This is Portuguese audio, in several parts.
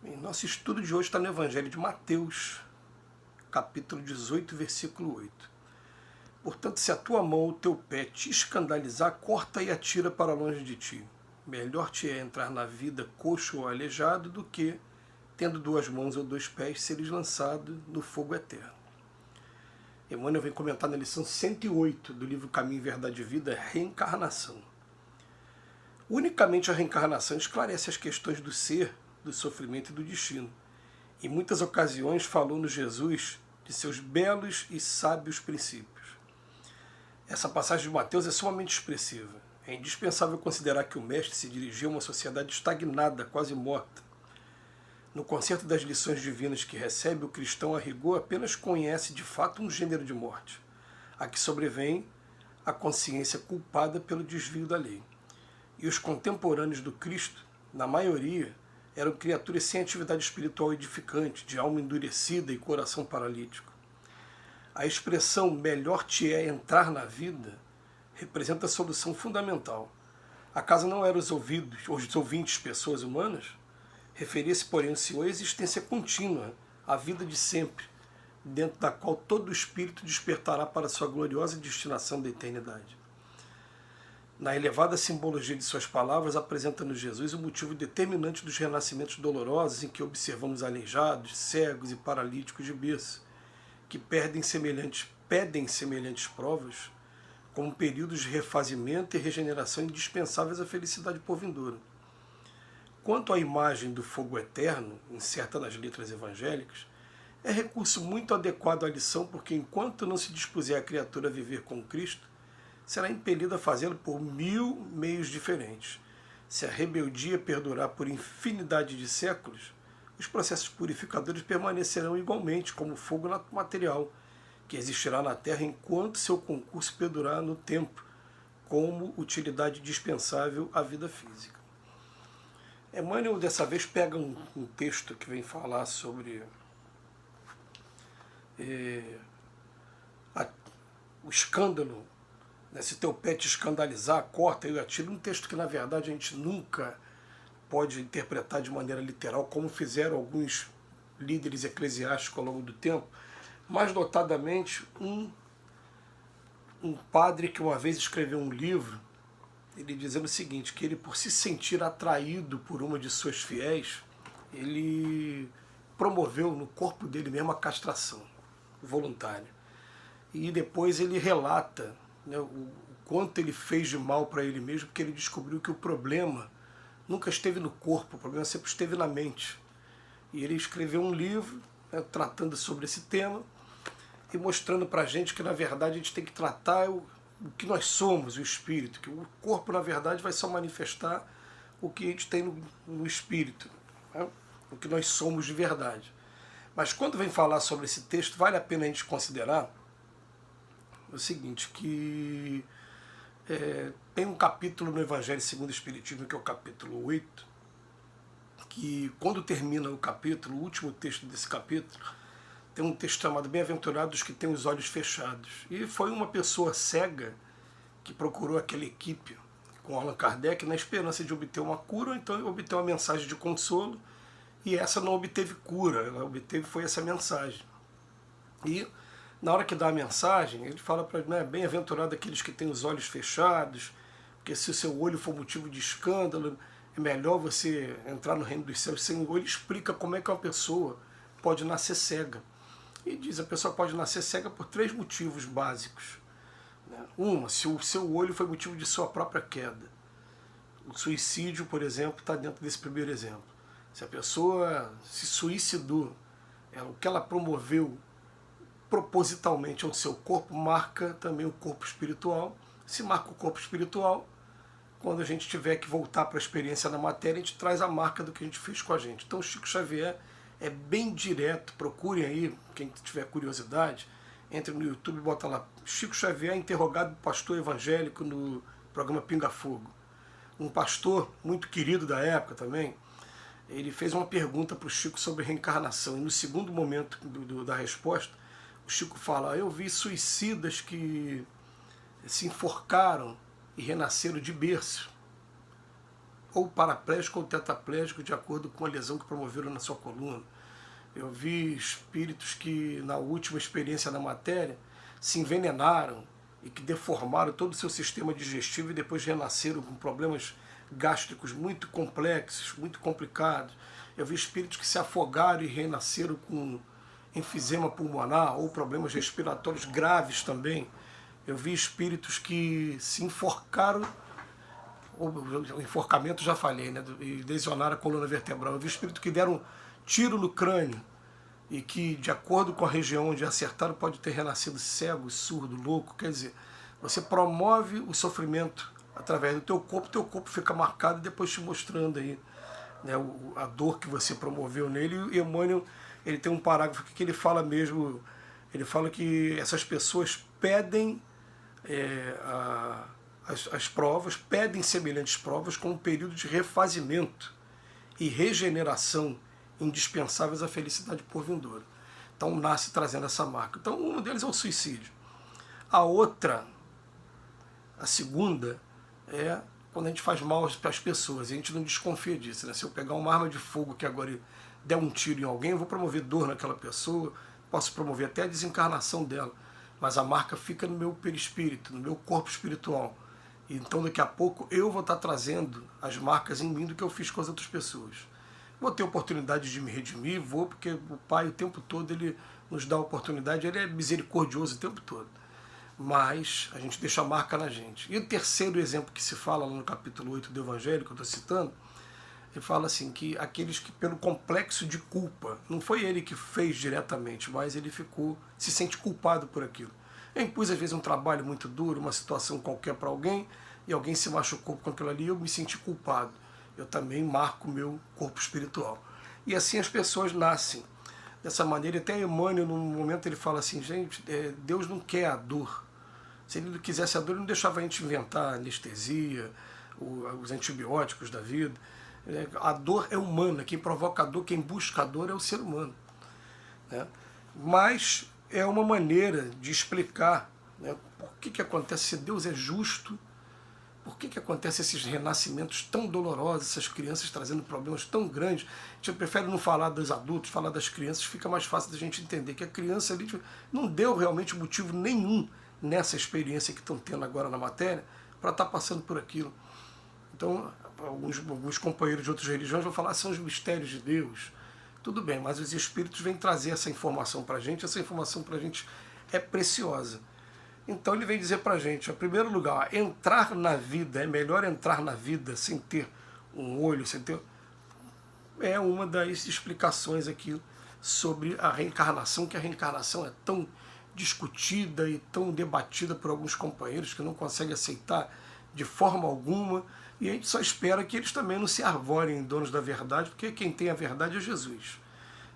Bem, nosso estudo de hoje está no Evangelho de Mateus, capítulo 18, versículo 8. Portanto, se a tua mão ou o teu pé te escandalizar, corta e atira para longe de ti. Melhor te é entrar na vida coxo ou aleijado do que, tendo duas mãos ou dois pés, seres lançado no fogo eterno. Emmanuel vem comentar na lição 108 do livro Caminho, Verdade e Vida, Reencarnação. Unicamente a reencarnação esclarece as questões do ser, do sofrimento e do destino. Em muitas ocasiões falou-nos Jesus de seus belos e sábios princípios. Essa passagem de Mateus é sumamente expressiva. É indispensável considerar que o mestre se dirigia a uma sociedade estagnada, quase morta. No concerto das lições divinas que recebe, o cristão a rigor apenas conhece de fato um gênero de morte, a que sobrevém a consciência culpada pelo desvio da lei. E os contemporâneos do Cristo, na maioria, eram criaturas sem atividade espiritual edificante, de alma endurecida e coração paralítico. A expressão melhor te é entrar na vida representa a solução fundamental. Acaso não eram os ouvintes pessoas humanas? Referia-se, porém, ao Senhor à existência contínua, à vida de sempre, dentro da qual todo o espírito despertará para a sua gloriosa destinação da eternidade. Na elevada simbologia de suas palavras, apresenta-nos Jesus o motivo determinante dos renascimentos dolorosos em que observamos aleijados, cegos e paralíticos de berço, que pedem semelhantes provas como períodos de refazimento e regeneração indispensáveis à felicidade por vindoura. Quanto à imagem do fogo eterno, incerta nas letras evangélicas, é recurso muito adequado à lição, porque enquanto não se dispuser a criatura a viver com Cristo, será impelida a fazê-lo por 1000 meios diferentes. Se a rebeldia perdurar por infinidade de séculos, os processos purificadores permanecerão igualmente como fogo material, que existirá na Terra enquanto seu concurso perdurar no tempo, como utilidade dispensável à vida física. Emmanuel, dessa vez, pega um texto que vem falar sobre o escândalo. Se teu pé te escandalizar, corta e atira. Um texto que, na verdade, a gente nunca pode interpretar de maneira literal, como fizeram alguns líderes eclesiásticos ao longo do tempo, mais notadamente um padre que uma vez escreveu um livro, ele dizendo o seguinte, que ele, por se sentir atraído por uma de suas fiéis, ele promoveu no corpo dele mesmo a castração voluntária. E depois ele relata, né, o quanto ele fez de mal para ele mesmo, porque ele descobriu que o problema nunca esteve no corpo, o problema sempre esteve na mente. E ele escreveu um livro, né, tratando sobre esse tema e mostrando para a gente que, na verdade, a gente tem que tratar o que nós somos, o espírito, que o corpo, na verdade, vai só manifestar o que a gente tem no espírito, né, o que nós somos de verdade. Mas quando vem falar sobre esse texto, vale a pena a gente considerar o seguinte, que tem um capítulo no Evangelho segundo o Espiritismo, que é o capítulo 8, que quando termina o capítulo, o último texto desse capítulo, tem um texto chamado Bem-aventurados que têm os olhos fechados. E foi uma pessoa cega que procurou aquela equipe com Allan Kardec na esperança de obter uma cura, ou então obter uma mensagem de consolo, e essa não obteve cura, ela obteve foi essa mensagem. E na hora que dá a mensagem, ele fala para ele, né, bem-aventurado aqueles que têm os olhos fechados, porque se o seu olho for motivo de escândalo, é melhor você entrar no reino dos céus sem olho. Ele explica como é que uma pessoa pode nascer cega. E diz, a pessoa pode nascer cega por 3 motivos básicos. Uma, se o seu olho foi motivo de sua própria queda. O suicídio, por exemplo, está dentro desse primeiro exemplo. Se a pessoa se suicidou, o que ela promoveu propositalmente ao seu corpo, marca também o corpo espiritual. Se marca o corpo espiritual, quando a gente tiver que voltar para a experiência na matéria, a gente traz a marca do que a gente fez com a gente. Então Chico Xavier é bem direto, procurem aí, quem tiver curiosidade, entre no YouTube e bota lá, Chico Xavier interrogado pastor evangélico no programa Pinga Fogo. Um pastor muito querido da época também, ele fez uma pergunta para o Chico sobre reencarnação, e no segundo momento da resposta, o Chico fala, eu vi suicidas que se enforcaram e renasceram de berço. ou paraplégico ou tetraplégico, de acordo com a lesão que promoveram na sua coluna. Eu vi espíritos que, na última experiência na matéria, se envenenaram e que deformaram todo o seu sistema digestivo e depois renasceram com problemas gástricos muito complexos, muito complicados. Eu vi espíritos que se afogaram e renasceram com enfisema pulmonar ou problemas respiratórios graves também. Eu vi espíritos que se enforcaram, o enforcamento já falei, né, e lesionaram a coluna vertebral. Eu vi espíritos que deram tiro no crânio e que, de acordo com a região onde acertaram, pode ter renascido cego, surdo, louco. Quer dizer, você promove o sofrimento através do teu corpo fica marcado e depois te mostrando aí, né, a dor que você promoveu nele. E Emmanuel, ele tem um parágrafo que ele fala mesmo, ele fala que essas pessoas pedem as provas, pedem semelhantes provas com um período de refazimento e regeneração indispensáveis à felicidade por vindoura. Então nasce trazendo essa marca. Então um deles é o suicídio. A outra, a segunda, é quando a gente faz mal para as pessoas, a gente não desconfia disso, né? Se eu pegar uma arma de fogo que agora der um tiro em alguém, eu vou promover dor naquela pessoa, posso promover até a desencarnação dela, mas a marca fica no meu perispírito, no meu corpo espiritual. Então daqui a pouco eu vou estar trazendo as marcas em mim do que eu fiz com as outras pessoas. Vou ter oportunidade de me redimir, vou, porque o Pai o tempo todo ele nos dá a oportunidade, ele é misericordioso o tempo todo. Mas a gente deixa a marca na gente. E o terceiro exemplo que se fala lá no capítulo 8 do Evangelho, que eu estou citando, ele fala assim, que aqueles que pelo complexo de culpa, não foi ele que fez diretamente, mas ele se sente culpado por aquilo. Eu impus às vezes um trabalho muito duro, uma situação qualquer para alguém, e alguém se machucou com aquilo ali, e eu me senti culpado. Eu também marco o meu corpo espiritual. E assim as pessoas nascem. Dessa maneira, até Emmanuel, num momento, ele fala assim, gente, Deus não quer a dor. Se ele não quisesse a dor, ele não deixava a gente inventar anestesia, os antibióticos da vida. A dor é humana, quem provoca a dor, quem busca a dor é o ser humano, né? Mas é uma maneira de explicar, né, por que acontece, se Deus é justo, por que acontecem esses renascimentos tão dolorosos, essas crianças trazendo problemas tão grandes. A gente prefere não falar dos adultos, falar das crianças, fica mais fácil da gente entender que a criança ali não deu realmente motivo nenhum nessa experiência que estão tendo agora na matéria para estar passando por aquilo. Então, alguns companheiros de outras religiões vão falar que são os mistérios de Deus. Tudo bem, mas os espíritos vêm trazer essa informação para a gente, essa informação para a gente é preciosa. Então ele vem dizer para a gente, em primeiro lugar, entrar na vida, é melhor entrar na vida sem ter um olho, sem ter... É uma das explicações aqui sobre a reencarnação, que a reencarnação é tão discutida e tão debatida por alguns companheiros que não conseguem aceitar de forma alguma, e a gente só espera que eles também não se arvorem donos da verdade, porque quem tem a verdade é Jesus,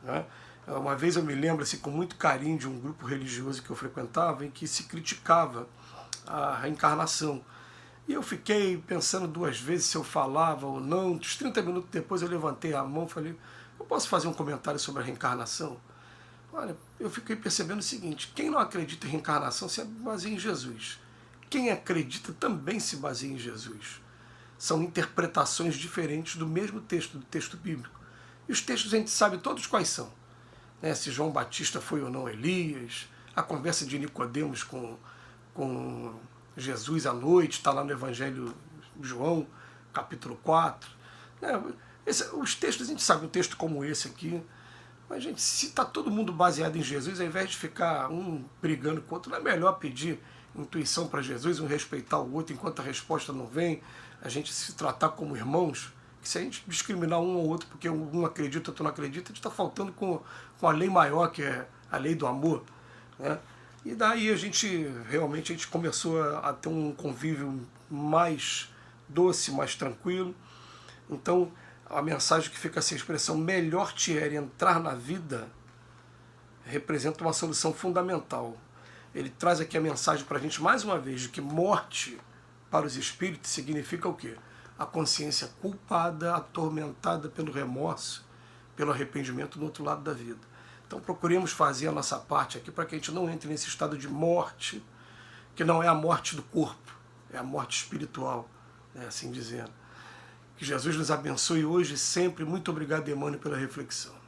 né? Uma vez eu me lembro assim, com muito carinho de um grupo religioso que eu frequentava em que se criticava a reencarnação. E eu fiquei pensando duas vezes se eu falava ou não. Uns 30 minutos depois eu levantei a mão e falei, eu posso fazer um comentário sobre a reencarnação? Olha, eu fiquei percebendo o seguinte, quem não acredita em reencarnação se baseia em Jesus. Quem acredita também se baseia em Jesus. São interpretações diferentes do mesmo texto, do texto bíblico. E os textos a gente sabe todos quais são. Se João Batista foi ou não Elias, a conversa de Nicodemos com Jesus à noite, está lá no Evangelho de João, capítulo 4. Os textos, a gente sabe um texto como esse aqui, mas gente, se está todo mundo baseado em Jesus, ao invés de ficar um brigando com o outro, não é melhor pedir intuição para Jesus, um respeitar o outro enquanto a resposta não vem, a gente se tratar como irmãos? Se a gente discriminar um ou outro porque um acredita, outro não acredita, a gente está faltando com a lei maior, que é a lei do amor, né? E daí a gente começou a ter um convívio mais doce, mais tranquilo. Então a mensagem que fica essa expressão, melhor te é entrar na vida, representa uma solução fundamental. Ele traz aqui a mensagem para a gente mais uma vez de que morte para os espíritos significa o quê? A consciência culpada, atormentada pelo remorso, pelo arrependimento do outro lado da vida. Então procuremos fazer a nossa parte aqui para que a gente não entre nesse estado de morte, que não é a morte do corpo, é a morte espiritual, assim dizendo. Que Jesus nos abençoe hoje e sempre. Muito obrigado, Emmanuel, pela reflexão.